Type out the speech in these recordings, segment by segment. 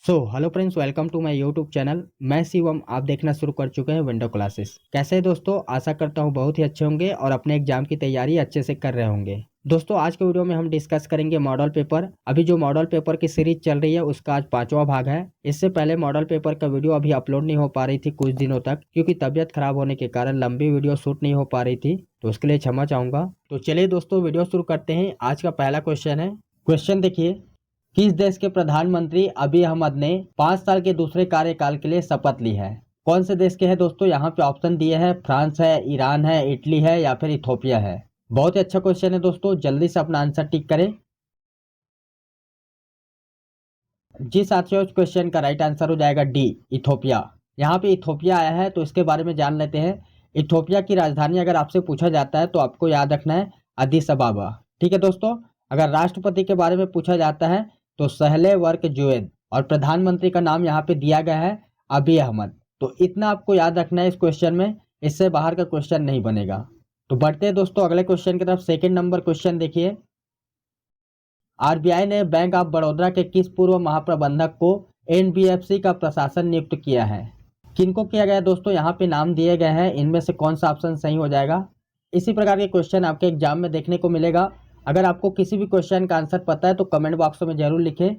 Hello friends, welcome to my YouTube channel. मैं शिवम, आप देखना शुरू कर चुके हैं विंडो क्लासेस। कैसे हैं दोस्तों? आशा करता हूं बहुत ही अच्छे होंगे और अपने एग्जाम की तैयारी अच्छे से कर रहे होंगे। दोस्तों, आज के वीडियो में हम डिस्कस करेंगे मॉडल पेपर। अभी जो मॉडल पेपर की सीरीज चल रही है उसका आज 5वां भाग है। इससे पहले मॉडल पेपर का वीडियो अभी अपलोड नहीं हो पा रही थी कुछ दिनों तक, क्योंकि तबियत खराब होने के कारण लंबी वीडियो शूट नहीं हो पा रही थी, तो उसके लिए क्षमा चाहूंगा। तो चलिए दोस्तों, वीडियो शुरू करते हैं। आज का पहला क्वेश्चन है। क्वेश्चन देखिए, किस देश के प्रधानमंत्री अभी अहमद ने 5 साल के दूसरे कार्यकाल के लिए शपथ ली है? कौन से देश के हैं दोस्तों? यहाँ पे ऑप्शन दिए हैं, फ्रांस है, ईरान है, इटली है या फिर इथोपिया है। बहुत ही अच्छा क्वेश्चन है दोस्तों, जल्दी से अपना आंसर टिक करें। जी साथियों, इस क्वेश्चन का राइट आंसर हो जाएगा डी, इथोपिया। यहाँ पे इथोपिया आया है तो इसके बारे में जान लेते हैं। इथोपिया की राजधानी अगर आपसे पूछा जाता है तो आपको याद रखना है अदिस अबाबा। ठीक है दोस्तों। अगर राष्ट्रपति के बारे में पूछा जाता है तो सहले वर्क जोएद, और प्रधानमंत्री का नाम यहाँ पे दिया गया है अभी अहमद। तो इतना आपको याद रखना है इस क्वेश्चन में, इससे बाहर का क्वेश्चन नहीं बनेगा। तो बढ़ते हैं दोस्तों अगले क्वेश्चन की तरफ। सेकेंड नंबर क्वेश्चन देखिए, आरबीआई ने बैंक ऑफ बड़ौदा के किस पूर्व महाप्रबंधक को एनबीएफसी का प्रशासन नियुक्त किया है? किनको किया गया है दोस्तों? यहाँ पे नाम दिए गए हैं, इनमें से कौन सा ऑप्शन सही हो जाएगा? इसी प्रकार के क्वेश्चन आपके एग्जाम में देखने को मिलेगा। अगर आपको किसी भी क्वेश्चन का आंसर पता है तो कमेंट बॉक्स में जरूर लिखें।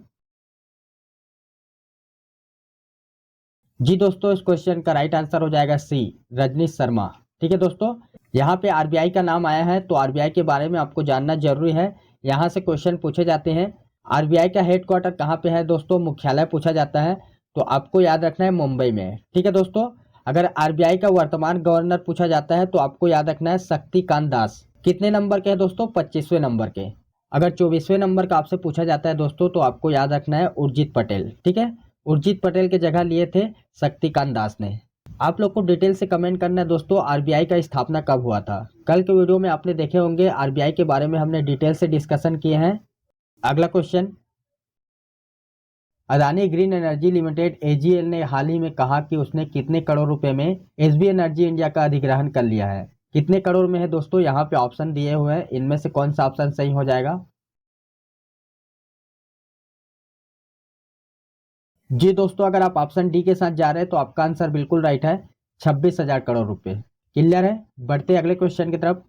जी दोस्तों, इस क्वेश्चन का राइट आंसर हो जाएगा सी, रजनीश शर्मा। ठीक है दोस्तों, यहाँ पे आरबीआई का नाम आया है तो आरबीआई के बारे में आपको जानना जरूरी है। यहाँ से क्वेश्चन पूछे जाते हैं। आरबीआई का हेडक्वार्टर कहाँ पे है दोस्तों? मुख्यालय पूछा जाता है तो आपको याद रखना है मुंबई में। ठीक है दोस्तों। अगर आरबीआई का वर्तमान गवर्नर पूछा जाता है तो आपको याद रखना है शक्तिकांत दास। कितने नंबर के हैं दोस्तों? 25वें नंबर के। अगर 24वें नंबर का आपसे पूछा जाता है दोस्तों तो आपको याद रखना है उर्जित पटेल। ठीक है, उर्जित पटेल की जगह लिए थे शक्तिकांत दास ने। आप लोग को डिटेल से कमेंट करना है दोस्तों, आरबीआई का स्थापना कब हुआ था। कल के वीडियो में आपने देखे होंगे, आरबीआई के बारे में हमने डिटेल से डिस्कशन किए हैं। अगला question, Adani green energy limited AGL ने हाल ही में कहा कि उसने कितने करोड़ रुपए में एसबी एनर्जी इंडिया का अधिग्रहण कर लिया है? कितने करोड़ में है दोस्तों? यहाँ पे ऑप्शन दिए हुए हैं, इनमें से कौन सा ऑप्शन सही हो जाएगा? जी दोस्तों, अगर आप ऑप्शन डी के साथ जा रहे हैं तो आपका आंसर बिल्कुल राइट है, 26,000 करोड़ रुपए। क्लियर है? बढ़ते अगले क्वेश्चन की तरफ।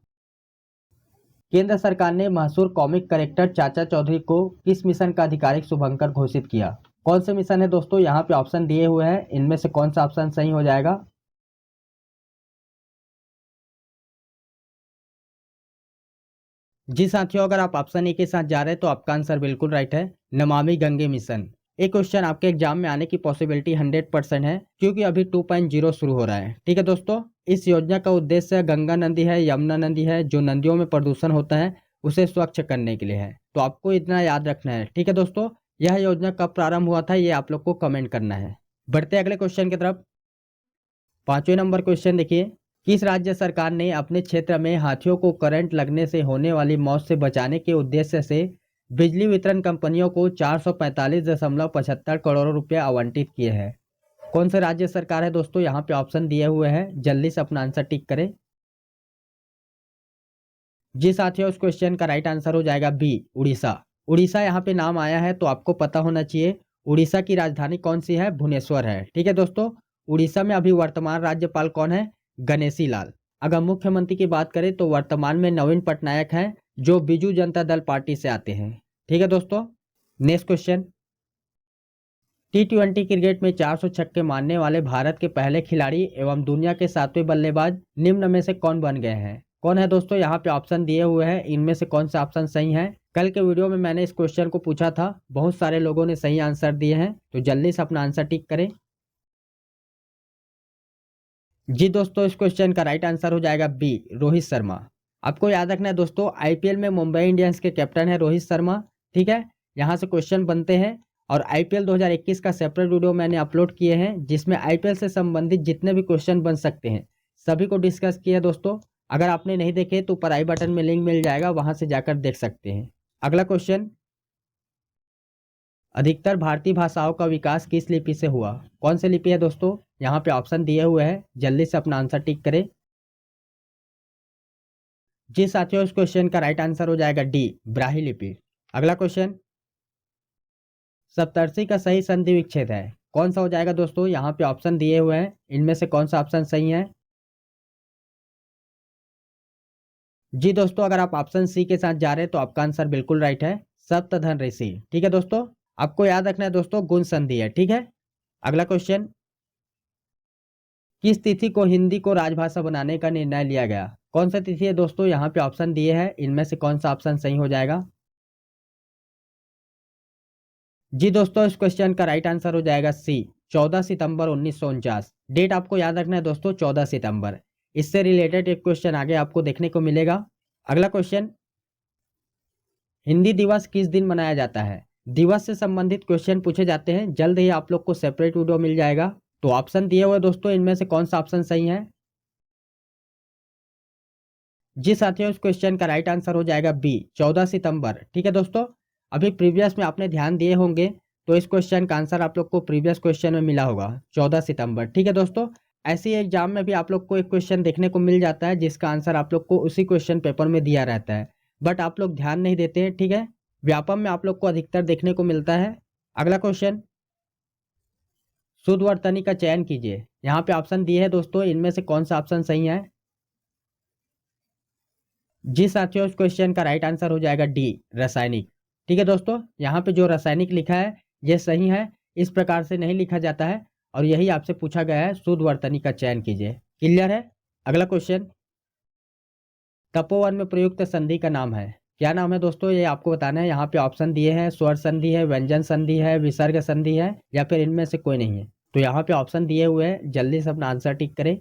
केंद्र सरकार ने मशहूर कॉमिक करेक्टर चाचा चौधरी को किस मिशन का आधिकारिक शुभंकर घोषित किया? कौन से मिशन है दोस्तों? यहाँ पे ऑप्शन दिए हुए हैं, इनमें से कौन सा ऑप्शन सही हो जाएगा? जी साथियों, अगर आप ऑप्शन ए के साथ जा रहे हैं तो आपका आंसर बिल्कुल राइट है, नमामि गंगे मिशन। ये क्वेश्चन आपके एग्जाम में आने की पॉसिबिलिटी 100% है, क्योंकि अभी 2.0 शुरू हो रहा है। ठीक है दोस्तों, इस योजना का उद्देश्य गंगा नदी है, यमुना नदी है, जो नदियों में प्रदूषण होता है उसे स्वच्छ करने के लिए है। तो आपको इतना याद रखना है। ठीक है दोस्तों, यह योजना कब प्रारंभ हुआ था ये आप लोग को कमेंट करना है। बढ़ते अगले क्वेश्चन की तरफ। 5वें नंबर क्वेश्चन देखिए, किस राज्य सरकार ने अपने क्षेत्र में हाथियों को करंट लगने से होने वाली मौत से बचाने के उद्देश्य से बिजली वितरण कंपनियों को 445.75 करोड़ रुपए आवंटित किए हैं? कौन से राज्य सरकार है दोस्तों? यहाँ पे ऑप्शन दिए हुए हैं, जल्दी से अपना आंसर टिक करें। जी साथियों, इस क्वेश्चन का राइट आंसर हो जाएगा बी, उड़ीसा। उड़ीसा यहाँ पे नाम आया है तो आपको पता होना चाहिए। उड़ीसा की राजधानी कौन सी है? भुवनेश्वर है। ठीक है दोस्तों। उड़ीसा में अभी वर्तमान राज्यपाल कौन है? गणेशी लाल। अगर मुख्यमंत्री की बात करें तो वर्तमान में नवीन पटनायक हैं, जो बीजू जनता दल पार्टी से आते हैं। ठीक है दोस्तों। नेक्स्ट क्वेश्चन, T20 क्रिकेट में 400 छक्के मारने वाले भारत के पहले खिलाड़ी एवं दुनिया के 7वें बल्लेबाज निम्न में से कौन बन गए हैं? कौन है दोस्तों? यहाँ पे ऑप्शन दिए हुए हैं, इनमें से कौन सा ऑप्शन सही है? कल के वीडियो में मैंने इस क्वेश्चन को पूछा था, बहुत सारे लोगों ने सही आंसर दिए हैं, तो जल्दी से अपना आंसर टिक करें। जी दोस्तों, इस क्वेश्चन का राइट आंसर हो जाएगा बी, रोहित शर्मा। आपको याद रखना है दोस्तों, आईपीएल में मुंबई इंडियंस के कैप्टन है रोहित शर्मा। ठीक है, यहाँ से क्वेश्चन बनते हैं। और आईपीएल 2021 का सेपरेट वीडियो मैंने अपलोड किए हैं, जिसमें आईपीएल से संबंधित जितने भी क्वेश्चन बन सकते हैं सभी को डिस्कस किया दोस्तों। अगर आपने नहीं देखे तो ऊपर आई बटन में लिंक मिल जाएगा, वहां से जाकर देख सकते हैं। अगला क्वेश्चन, अधिकतर भारतीय भाषाओं का विकास किस लिपि से हुआ? कौन सी लिपि है दोस्तों? यहाँ पे ऑप्शन दिए हुए हैं, जल्दी से अपना आंसर टिक करें। जी साथियों, इस क्वेश्चन का राइट आंसर हो जाएगा डी, ब्राही लिपि। अगला क्वेश्चन, सप्तर्षि का सही संधि विच्छेद है, कौन सा हो जाएगा दोस्तों? यहाँ पे ऑप्शन दिए हुए हैं, इनमें से कौन सा ऑप्शन सही है? जी दोस्तों, अगर आप ऑप्शन सी के साथ जा रहे हैं तो आपका आंसर बिल्कुल राइट है, सप्तधन ऋषि। ठीक है दोस्तों, आपको याद रखना है दोस्तों, गुण संधि है। ठीक है, अगला क्वेश्चन, किस तिथि को हिंदी को राजभाषा बनाने का निर्णय लिया गया? कौन सा तिथि है दोस्तों? यहाँ पे ऑप्शन दिए हैं, इनमें से कौन सा ऑप्शन सही हो जाएगा? जी दोस्तों, इस क्वेश्चन का राइट आंसर हो जाएगा सी, 14 सितंबर 1949। डेट आपको याद रखना है दोस्तों, 14 सितंबर। इससे रिलेटेड एक क्वेश्चन आगे आपको देखने को मिलेगा। अगला क्वेश्चन, हिंदी दिवस किस दिन मनाया जाता है? दिवस से संबंधित क्वेश्चन पूछे जाते हैं, जल्द ही आप लोग को सेपरेट वीडियो मिल जाएगा। तो ऑप्शन दिए हुए दोस्तों, इनमें से कौन सा ऑप्शन सही है? जी साथियों, इस क्वेश्चन का राइट आंसर हो जाएगा बी, 14 सितंबर। ठीक है दोस्तों, अभी प्रीवियस में आपने ध्यान दिए होंगे तो इस क्वेश्चन का आंसर आप लोग को प्रीवियस क्वेश्चन में मिला होगा, 14 सितंबर। ठीक है दोस्तों, ऐसे ही एग्जाम में भी आप लोग को एक क्वेश्चन देखने को मिल जाता है जिसका आंसर आप लोग को उसी क्वेश्चन पेपर में दिया रहता है, बट आप लोग ध्यान नहीं देते हैं। ठीक है, व्यापम में आप लोग को अधिकतर देखने को मिलता है। अगला क्वेश्चन, शुद्ध वर्तनी का चयन कीजिए। यहाँ पे ऑप्शन दिए हैं दोस्तों, इनमें से कौन सा ऑप्शन सही है? जी साथियों, इस क्वेश्चन का राइट आंसर हो जाएगा डी, रासायनिक। ठीक है दोस्तों, यहाँ पे जो रासायनिक लिखा है ये सही है, इस प्रकार से नहीं लिखा जाता है, और यही आपसे पूछा गया है, शुद्ध वर्तनी का चयन कीजिए। क्लियर है? अगला क्वेश्चन, तपोवन में प्रयुक्त संधि का नाम है, क्या नाम है दोस्तों? ये आपको बताना है। यहाँ पे ऑप्शन दिए हैं, स्वर संधि है, व्यंजन संधि है, विसर्ग संधि है, या फिर इनमें से कोई नहीं है। तो यहाँ पे ऑप्शन दिए हुए हैं, जल्दी से अपना आंसर टिक करें।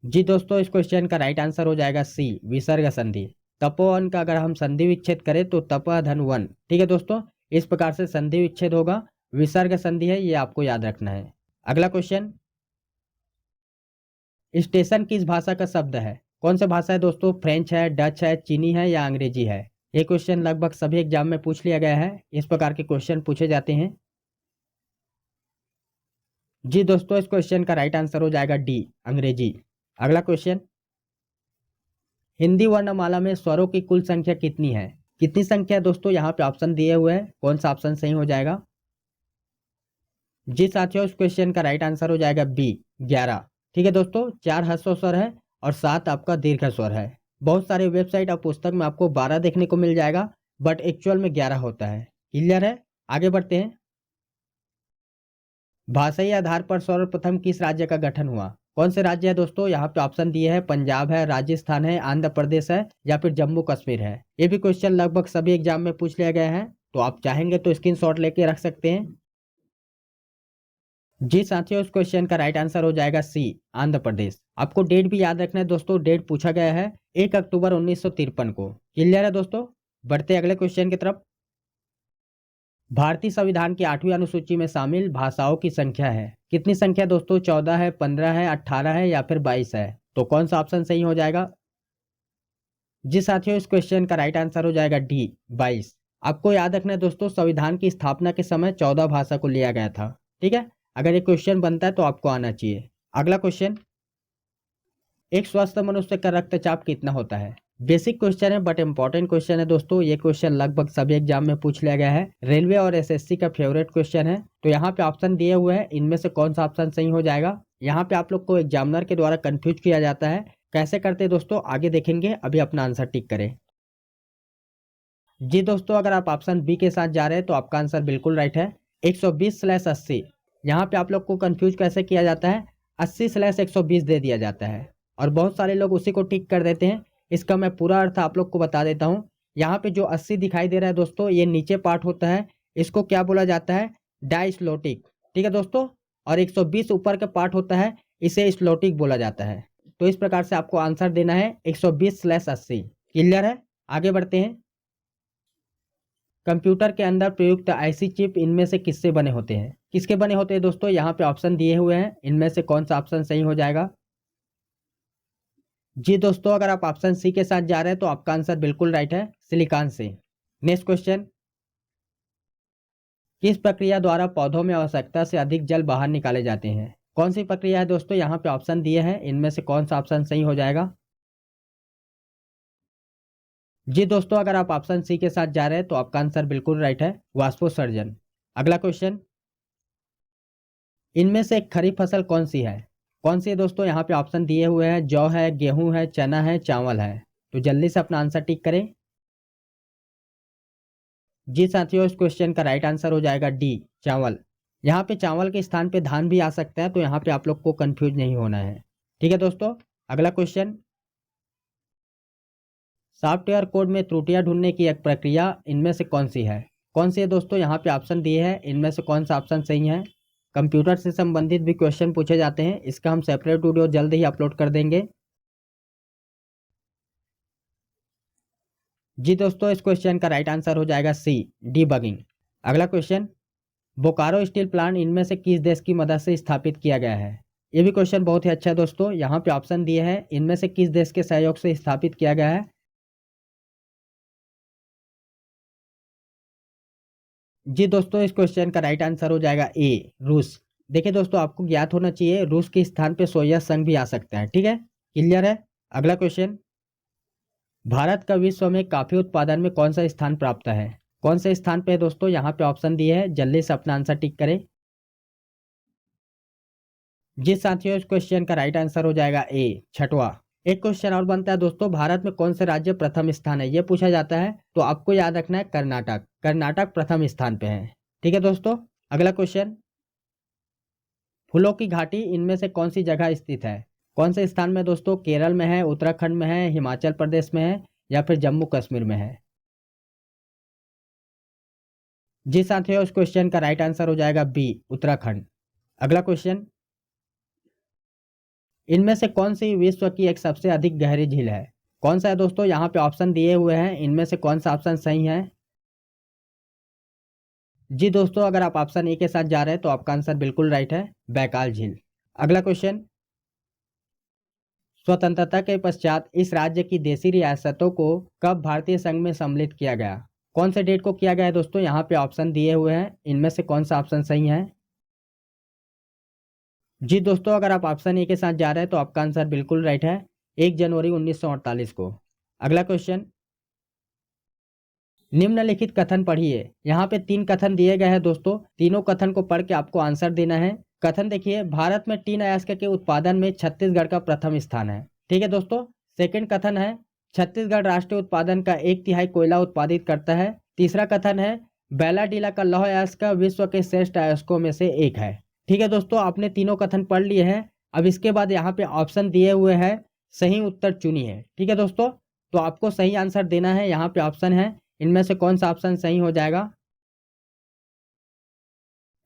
जी दोस्तों, इस क्वेश्चन का राइट आंसर हो जाएगा सी, विसर्ग संधि। तपोवन का अगर हम संधि विच्छेद करें तो तप धन वन। ठीक है दोस्तों, इस प्रकार से संधि विच्छेद होगा, विसर्ग संधि है, ये आपको याद रखना है। अगला क्वेश्चन, स्टेशन किस भाषा का शब्द है? कौन सा भाषा है दोस्तों? फ्रेंच है, डच है, चीनी है, या अंग्रेजी है? ये क्वेश्चन लगभग सभी एग्जाम में पूछ लिया गया है, इस प्रकार के क्वेश्चन पूछे जाते हैं। जी दोस्तों, इस क्वेश्चन का राइट आंसर हो जाएगा डी, अंग्रेजी। अगला क्वेश्चन, हिंदी वर्णमाला में स्वरों की कुल संख्या कितनी है? कितनी संख्या है दोस्तों? यहाँ पे ऑप्शन दिए हुए हैं, कौन सा ऑप्शन सही हो जाएगा? जी साथियों, इस क्वेश्चन का राइट आंसर हो जाएगा बी, 11। ठीक है दोस्तों, 4 ह्रस्व स्वर है और 7 आपका दीर्घ स्वर है। बहुत सारे वेबसाइट और पुस्तक में आपको 12 देखने को मिल जाएगा, बट एक्चुअल में 11 होता है। क्लियर है? आगे बढ़ते हैं। भाषाई आधार पर सर्वप्रथम किस राज्य का गठन हुआ? कौन से राज्य है दोस्तों? यहाँ पे ऑप्शन दिए हैं, पंजाब है, राजस्थान है, आंध्र प्रदेश है, या फिर जम्मू कश्मीर है। ये भी क्वेश्चन लगभग सभी एग्जाम में पूछ लिया गया है, तो आप चाहेंगे तो स्क्रीनशॉट लेके रख सकते हैं। जी साथियों, इस क्वेश्चन का राइट आंसर हो जाएगा सी, आंध्र प्रदेश। आपको डेट भी याद रखना है दोस्तों, डेट पूछा गया है 1 अक्टूबर 1953 को। क्लियर है दोस्तों? बढ़ते अगले क्वेश्चन की तरफ। भारतीय संविधान की 8वीं अनुसूची में शामिल भाषाओं की संख्या है, कितनी संख्या दोस्तों? 14 है, 15 है, 18 है, या फिर 22 है? तो कौन सा ऑप्शन सही हो जाएगा? जी साथियों, इस क्वेश्चन का राइट आंसर हो जाएगा डी, 22। आपको याद रखना है दोस्तों, संविधान की स्थापना के समय 14 भाषा को लिया गया था। ठीक है, अगर ये क्वेश्चन बनता है तो आपको आना चाहिए। अगला क्वेश्चन, एक स्वस्थ मनुष्य का रक्तचाप कितना होता है? बेसिक क्वेश्चन है बट इंपॉर्टेंट क्वेश्चन है दोस्तों, ये क्वेश्चन लगभग सभी एग्जाम में पूछ लिया गया है, रेलवे और एसएससी का फेवरेट क्वेश्चन है। तो यहाँ पे ऑप्शन दिए हुए हैं, इनमें से कौन सा ऑप्शन सही हो जाएगा? यहाँ पे आप लोग को एग्जामिनर के द्वारा कंफ्यूज किया जाता है, कैसे करते हैं दोस्तों आगे देखेंगे, अभी अपना आंसर टिक करें। जी दोस्तों, अगर आप ऑप्शन बी के साथ जा रहे हैं तो आपका आंसर बिल्कुल राइट है, 120/80। यहाँ पे आप लोग को कंफ्यूज कैसे किया जाता है, 80/120 दे दिया जाता है, और बहुत सारे लोग उसी को टिक कर देते हैं। इसका मैं पूरा अर्थ आप लोग को बता देता हूँ। यहाँ पे जो 80 दिखाई दे रहा है दोस्तों, ये नीचे पार्ट होता है, इसको क्या बोला जाता है? डाइस्लोटिक। ठीक है दोस्तों, और 120 ऊपर का पार्ट होता है, इसे स्लोटिक बोला जाता है। तो इस प्रकार से आपको आंसर देना है 120/80। क्लियर है? आगे बढ़ते हैं। कंप्यूटर के अंदर प्रयुक्त आईसी चिप इनमें से किससे बने होते हैं? किसके बने होते हैं दोस्तों? यहाँ पे ऑप्शन दिए हुए हैं, इनमें से कौन सा ऑप्शन सही हो जाएगा? जी दोस्तों, अगर आप ऑप्शन सी के साथ जा रहे हैं तो आपका आंसर बिल्कुल राइट है, सिलिकॉन से। नेक्स्ट क्वेश्चन, किस प्रक्रिया द्वारा पौधों में आवश्यकता से अधिक जल बाहर निकाले जाते हैं? कौन सी प्रक्रिया है दोस्तों? यहाँ पे ऑप्शन दिए हैं, इनमें से कौन सा ऑप्शन सही हो जाएगा? जी दोस्तों, अगर आप ऑप्शन सी के साथ जा रहे हैं तो आपका आंसर बिल्कुल राइट है, वाष्पोत्सर्जन। अगला क्वेश्चन, इनमें से एक खरीफ फसल कौन सी है? कौन सी है दोस्तों? यहाँ पे ऑप्शन दिए हुए हैं, जौ है, गेहूं है, चना है, चावल है। तो जल्दी से अपना आंसर टिक करें। जी साथियों, इस क्वेश्चन का राइट आंसर हो जाएगा डी, चावल। यहाँ पे चावल के स्थान पे धान भी आ सकता है, तो यहाँ पे आप लोग को कंफ्यूज नहीं होना है। ठीक है दोस्तों, अगला क्वेश्चन, सॉफ्टवेयर कोड में त्रुटियां ढूंढने की एक प्रक्रिया इनमें से कौन सी है? कौन सी है दोस्तों? यहाँ पे ऑप्शन दिए हैं, इनमें से कौन सा ऑप्शन सही है? कंप्यूटर से संबंधित भी क्वेश्चन पूछे जाते हैं, इसका हम सेपरेट वीडियो जल्द ही अपलोड कर देंगे। जी दोस्तों, इस क्वेश्चन का राइट आंसर हो जाएगा सी, डीबगिंग। अगला क्वेश्चन, बोकारो स्टील प्लांट इनमें से किस देश की मदद से स्थापित किया गया है? ये भी क्वेश्चन बहुत ही अच्छा है दोस्तों। यहाँ पे ऑप्शन दिए हैं, इनमें से किस देश के सहयोग से स्थापित किया गया है? जी दोस्तों, इस क्वेश्चन का राइट आंसर हो जाएगा ए, रूस। देखिए दोस्तों, आपको ज्ञात होना चाहिए रूस के स्थान पे सोवियत संघ भी आ सकता है। ठीक है, क्लियर है। अगला क्वेश्चन, भारत का विश्व में कॉफी उत्पादन में कौन सा स्थान प्राप्त है? कौन से स्थान पे है दोस्तों? यहाँ पे ऑप्शन दिए हैं, जल्दी से अपना आंसर टिक करें। जी साथियों, इस क्वेश्चन का राइट आंसर हो जाएगा ए, छठवा। एक क्वेश्चन और बनता है दोस्तों, भारत में कौन से राज्य प्रथम स्थान है, ये पूछा जाता है, तो आपको याद रखना है कर्नाटक। कर्नाटक प्रथम स्थान पे है। ठीक है दोस्तों, अगला क्वेश्चन, फूलों की घाटी इनमें से कौन सी जगह स्थित है? कौन से स्थान में दोस्तों? केरल में है, उत्तराखंड में है, हिमाचल प्रदेश में है, या फिर जम्मू कश्मीर में है? जी साथियों, इस क्वेश्चन का राइट आंसर हो जाएगा बी, उत्तराखंड। अगला क्वेश्चन, इनमें से कौन सी विश्व की एक सबसे अधिक गहरी झील है? कौन सा है दोस्तों? यहाँ पे ऑप्शन दिए हुए हैं, इनमें से कौन सा ऑप्शन सही है? जी दोस्तों, अगर आप ऑप्शन ए के साथ जा रहे हैं तो आपका आंसर बिल्कुल राइट है, बैकाल झील। अगला क्वेश्चन, स्वतंत्रता के पश्चात इस राज्य की देशी रियासतों को कब भारतीय संघ में सम्मिलित किया गया? कौन से डेट को किया गया है दोस्तों? यहाँ पे ऑप्शन दिए हुए हैं, इनमें से कौन सा ऑप्शन सही है? जी दोस्तों, अगर आप ऑप्शन ए के साथ जा रहे हैं तो आपका आंसर बिल्कुल राइट है, 1 जनवरी 1948 को। अगला क्वेश्चन, निम्नलिखित कथन पढ़िए। यहाँ पे 3 कथन दिए गए हैं दोस्तों, तीनों कथन को पढ़ के आपको आंसर देना है। कथन देखिए, भारत में टीन अयस्क के उत्पादन में छत्तीसगढ़ का प्रथम स्थान है। ठीक है दोस्तों। सेकंड कथन है, छत्तीसगढ़ राष्ट्रीय उत्पादन का 1/3 कोयला उत्पादित करता है। तीसरा कथन है, बैलाडीला का लौह अयस्क विश्व के श्रेष्ठ अयस्कों में से एक है। ठीक है दोस्तों, आपने तीनों कथन पढ़ लिए हैं। अब इसके बाद यहाँ पे ऑप्शन दिए हुए हैं, सही उत्तर चुनिए। ठीक है दोस्तों, तो आपको सही आंसर देना है। यहाँ पे ऑप्शन है, इनमें से कौन सा ऑप्शन सही हो जाएगा?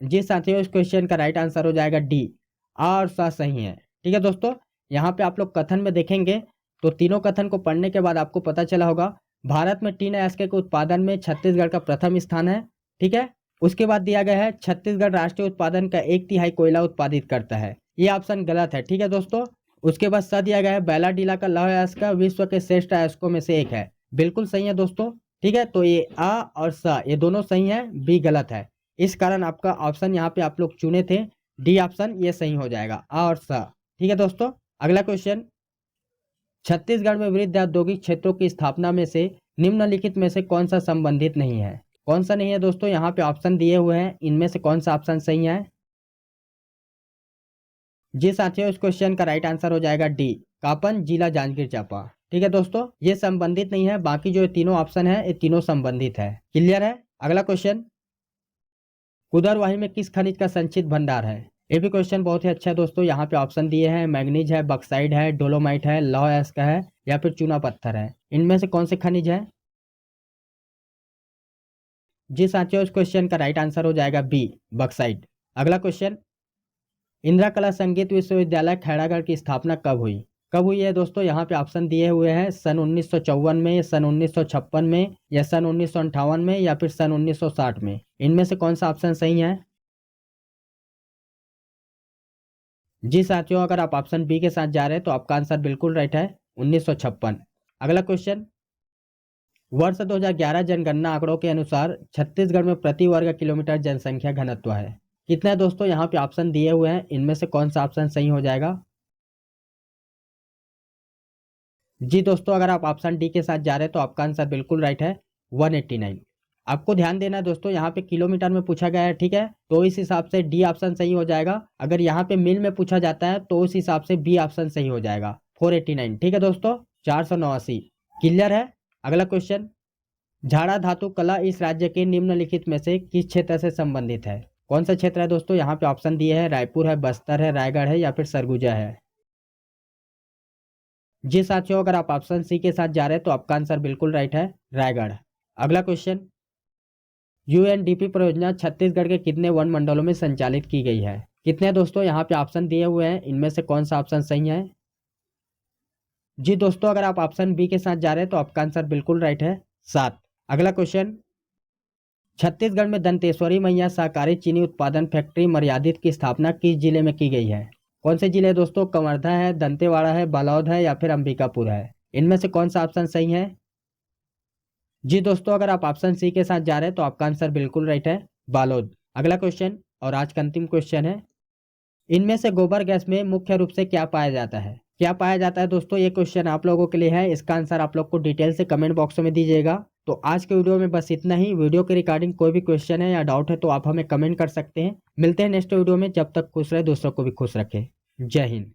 जी साथियों, इस क्वेश्चन का राइट आंसर हो जाएगा डी, आ और सा सही है। ठीक है दोस्तों, यहाँ पे आप लोग कथन में देखेंगे तो तीनों कथन को पढ़ने के बाद आपको पता चला होगा, भारत में टीन अयस्क के उत्पादन में छत्तीसगढ़ का प्रथम स्थान है। ठीक है, उसके बाद दिया गया है, छत्तीसगढ़ राष्ट्रीय उत्पादन का 1/3 कोयला उत्पादित करता है। ये ऑप्शन गलत है। ठीक है दोस्तों, उसके बाद स दिया गया है, बैलाडीला का लौह अयस्क विश्व के श्रेष्ठ अयस्कों में से एक है। बिल्कुल सही है दोस्तों। ठीक है, तो ये आ और स ये दोनों सही है, बी गलत है। इस कारण आपका ऑप्शन यहाँ पे आप लोग चुने थे, डी ऑप्शन ये सही हो जाएगा, आ और स। ठीक है दोस्तों, अगला क्वेश्चन, छत्तीसगढ़ में वृद्ध औद्योगिक क्षेत्रों की स्थापना में से निम्नलिखित में से कौन सा संबंधित नहीं है? कौन सा नहीं है दोस्तों? यहाँ पे ऑप्शन दिए हुए हैं, इनमें से कौन सा ऑप्शन सही है? जी साथियों, इस क्वेश्चन का राइट आंसर हो जाएगा डी, कापन, जिला जांजगीर चांपा। ठीक है दोस्तों, ये संबंधित नहीं है, बाकी जो तीनों ऑप्शन है ये तीनों संबंधित है। क्लियर है। अगला क्वेश्चन, कुदरवाही में किस खनिज का संचित भंडार है? ये भी क्वेश्चन बहुत ही अच्छा है दोस्तों। यहाँ पे ऑप्शन दिए हैं, मैग्नीज है, बक्साइड है, डोलोमाइट है, लौह अयस्क है, या फिर चूना पत्थर है। इनमें से कौन से खनिज है? जी साथियों, इस क्वेश्चन का राइट आंसर हो जाएगा बी, बक्साइड। अगला क्वेश्चन, इंदिरा कला संगीत विश्वविद्यालय खैरागढ़ की स्थापना कब हुई? कब हुई है दोस्तों? यहाँ पे ऑप्शन दिए हुए हैं, सन 1954 में, सन 1956 में, या सन 1958 में, या फिर सन 1960 में। इनमें से कौन सा ऑप्शन सही है? जी साथियों, अगर आप ऑप्शन बी के साथ जा रहे हैं तो आपका आंसर बिल्कुल राइट है, 1956। अगला क्वेश्चन, वर्ष 2011 जनगणना आंकड़ों के अनुसार छत्तीसगढ़ में प्रति वर्ग किलोमीटर जनसंख्या घनत्व है। कितना है दोस्तों? यहाँ पे ऑप्शन दिए हुए हैं, इनमें से कौन सा ऑप्शन सही हो जाएगा? जी दोस्तों, अगर आप ऑप्शन डी के साथ जा रहे हैं तो आपका आंसर बिल्कुल राइट है, 189। आपको ध्यान देना है दोस्तों, यहाँ पे किलोमीटर में पूछा गया है, ठीक है, तो इस हिसाब से डी ऑप्शन सही हो जाएगा। अगर यहाँ पे मील में पूछा जाता है तो उस हिसाब से बी ऑप्शन सही हो जाएगा, 489। ठीक है दोस्तों, 489 क्लियर है। अगला क्वेश्चन, झाड़ा धातु कला इस राज्य के निम्नलिखित में से किस क्षेत्र से संबंधित है? कौन सा क्षेत्र है दोस्तों? यहाँ पे ऑप्शन दिए हैं, रायपुर है, बस्तर है, रायगढ़ है या फिर सरगुजा है। जी साथियों, अगर आप ऑप्शन सी के साथ जा रहे हैं तो आपका आंसर बिल्कुल राइट है, रायगढ़। अगला क्वेश्चन, यूएनडीपी परियोजना छत्तीसगढ़ के कितने वन मंडलों में संचालित की गई है? कितने दोस्तों? यहाँ पे ऑप्शन दिए हुए हैं, इनमें से कौन सा ऑप्शन सही है? जी दोस्तों, अगर आप ऑप्शन बी के साथ जा रहे हैं तो आपका आंसर बिल्कुल राइट है, 7। अगला क्वेश्चन, छत्तीसगढ़ में दंतेश्वरी मैया सहकारी चीनी उत्पादन फैक्ट्री मर्यादित की स्थापना किस जिले में की गई है? कौन से जिले दोस्तों? कवर्धा है, दंतेवाड़ा है, बालोद है या फिर अंबिकापुर है। इनमें से कौन सा ऑप्शन सही है? जी दोस्तों, अगर आप ऑप्शन सी के साथ जा रहे हैं तो आपका आंसर बिल्कुल राइट है, बालोद। अगला क्वेश्चन और आज का अंतिम क्वेश्चन है, इनमें से गोबर गैस में मुख्य रूप से क्या पाया जाता है? क्या पाया जाता है दोस्तों? ये क्वेश्चन आप लोगों के लिए है, इसका आंसर आप लोग को डिटेल से कमेंट बॉक्स में दीजिएगा। तो आज के वीडियो में बस इतना ही। वीडियो के रिगार्डिंग कोई भी क्वेश्चन है या डाउट है तो आप हमें कमेंट कर सकते हैं। मिलते हैं नेक्स्ट वीडियो में, जब तक खुश रहे, दूसरों को भी खुश रखें। जय हिंद।